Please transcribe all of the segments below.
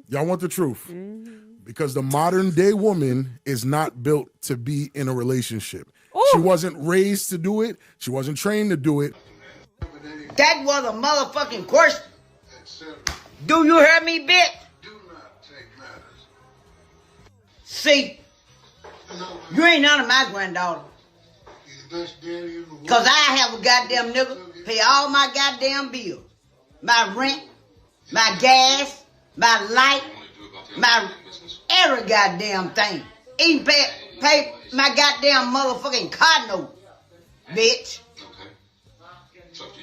Y'all want the truth. Because the modern day woman is not built to be in a relationship. Ooh. She wasn't raised to do it. She wasn't trained to do it. That was a motherfucking question. Do you hear me, bitch? Do not take matters. See, you ain't none of my granddaughter. He's the best daddy in the world. Because I have a goddamn nigga pay all my goddamn bills. My rent, my gas, my light, my every goddamn thing. Even pay my goddamn motherfucking car note, bitch.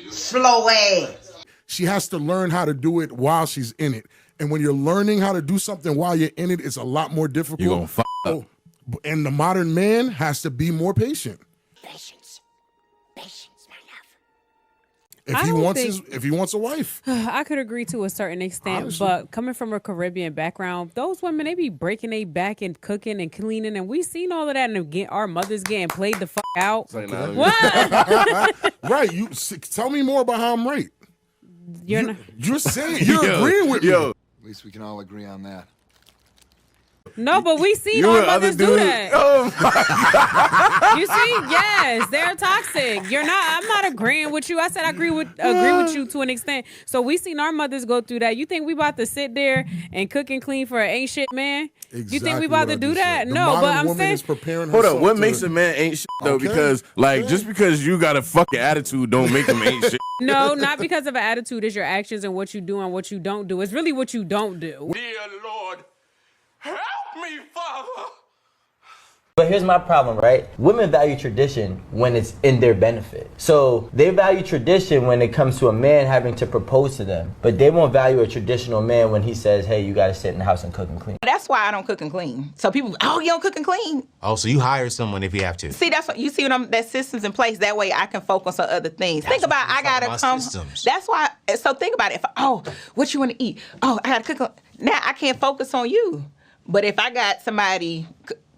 Slow ass. She has to learn how to do it while she's in it. And when you're learning how to do something while you're in it, it's a lot more difficult. You're gonna fuck up. And the modern man has to be more patient. Patience, my love. If he wants a wife. I could agree to a certain extent, Honestly. but coming from a Caribbean background, those women, they be breaking their back and cooking and cleaning, and we seen all of that, and again, our mothers getting played the fuck out. Okay. What? Right. You tell me more about how I'm right. You're You're saying you're agreeing with me. Yo, At least we can all agree on that. No, but we seen you our and other mothers do dudes. that. Oh my You see, yes, they're toxic. You're not. I'm not agreeing with you. I said I agree with you to an extent. So we seen our mothers go through that. You think we about to sit there and cook and clean for an ain't shit man? You think we about to do that? No, but I'm saying. Hold up, what makes a man ain't shit though? Okay. Because just because you got a fucking attitude don't make him ain't shit. No, not because of an attitude. It's your actions and what you do and what you don't do. It's really what you don't do. Dear Lord, help me, Father. But here's my problem, right? Women value tradition when it's in their benefit. So they value tradition when it comes to a man having to propose to them. But they won't value a traditional man when he says, hey, you got to sit in the house and cook and clean. That's why I don't cook and clean. So people, oh, you don't cook and clean. Oh, so you hire someone if you have to. See, that's what you see when that system's in place. That way I can focus on other things. Think about I gotta come. Systems. That's why. So think about it. What you want to eat? Oh, I gotta cook. Now I can't focus on you. But if I got somebody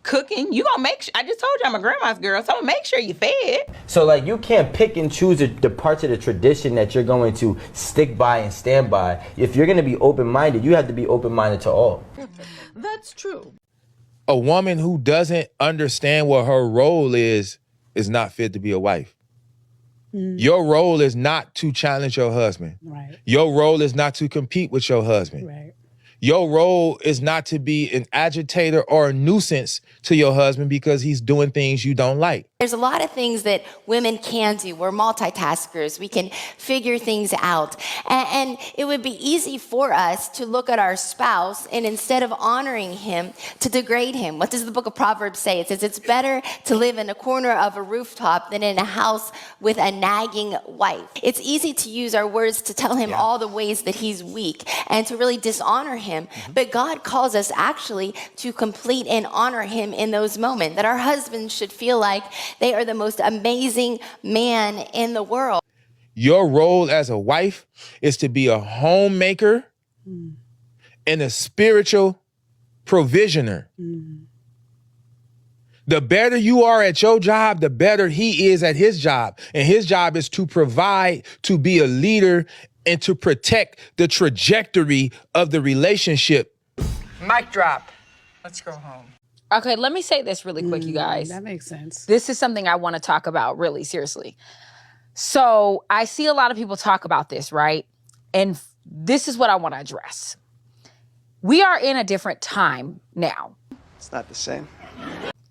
cooking, you gonna make sure. I just told you I'm a grandma's girl, so I'm gonna make sure you fed. So like you can't pick and choose the parts of the tradition that you're going to stick by and stand by. If you're going to be open-minded, you have to be open-minded to all. That's true. A woman who doesn't understand what her role is not fit to be a wife. Your role is not to challenge your husband. Right. Your role is not to compete with your husband. Right. Your role is not to be an agitator or a nuisance to your husband because he's doing things you don't like. There's a lot of things that women can do. We're multitaskers. We can figure things out. And it would be easy for us to look at our spouse and instead of honoring him, to degrade him. What does the book of Proverbs say? It says it's better to live in a corner of a rooftop than in a house with a nagging wife. It's easy to use our words to tell him all the ways that he's weak and to really dishonor him. But God calls us actually to complete and honor him in those moments, that our husbands should feel like they are the most amazing man in the world. Your role as a wife is to be a homemaker and a spiritual provisioner. The better you are at your job, the better he is at his job. And his job is to provide, to be a leader, and to protect the trajectory of the relationship. Mic drop. Let's go home. Okay, let me say this really quick, you guys. That makes sense. This is something I want to talk about really seriously. So I see a lot of people talk about this, right? And this is what I want to address. We are in a different time now. It's not the same.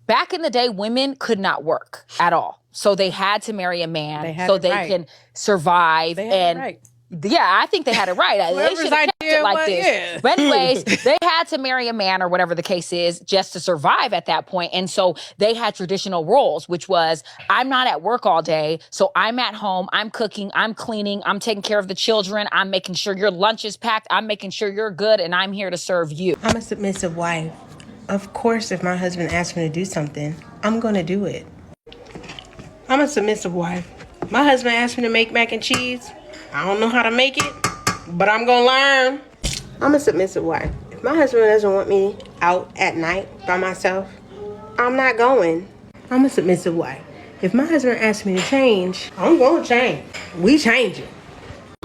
Back in the day, women could not work at all. So they had to marry a man so they can survive. They had it right. Yeah, I think they had it right. They should have kept it like this. Yeah. But anyways, they had to marry a man or whatever the case is just to survive at that point. And so they had traditional roles, which was, I'm not at work all day, so I'm at home, I'm cooking, I'm cleaning, I'm taking care of the children, I'm making sure your lunch is packed, I'm making sure you're good, and I'm here to serve you. I'm a submissive wife. Of course, if my husband asks me to do something, I'm gonna do it. I'm a submissive wife. My husband asked me to make mac and cheese. I don't know how to make it, but I'm gonna learn. I'm a submissive wife. If my husband doesn't want me out at night by myself, I'm not going. I'm a submissive wife. If my husband asks me to change, I'm gonna change. We changing.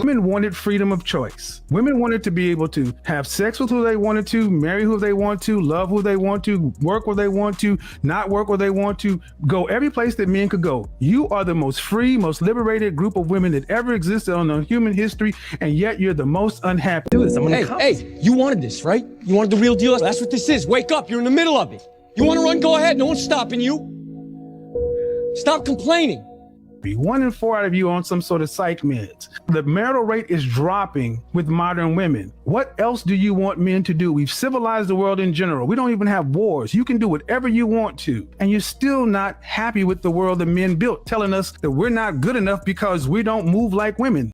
Women wanted freedom of choice. Women wanted to be able to have sex with who they wanted to, marry who they want to, love who they want to, work where they want to, not work where they want to, go every place that men could go. You are the most free, most liberated group of women that ever existed on the human history, and yet you're the most unhappy. Hey, you wanted this, right? You wanted the real deal? That's what this is. Wake up, you're in the middle of it. You want to run, go ahead, no one's stopping you. Stop complaining. 1 in 4 out of you on some sort of psych meds. The marital rate is dropping with modern women. What else do you want men to do? We've civilized the world in general. We don't even have wars. You can do whatever you want to. And you're still not happy with the world that men built, telling us that we're not good enough because we don't move like women.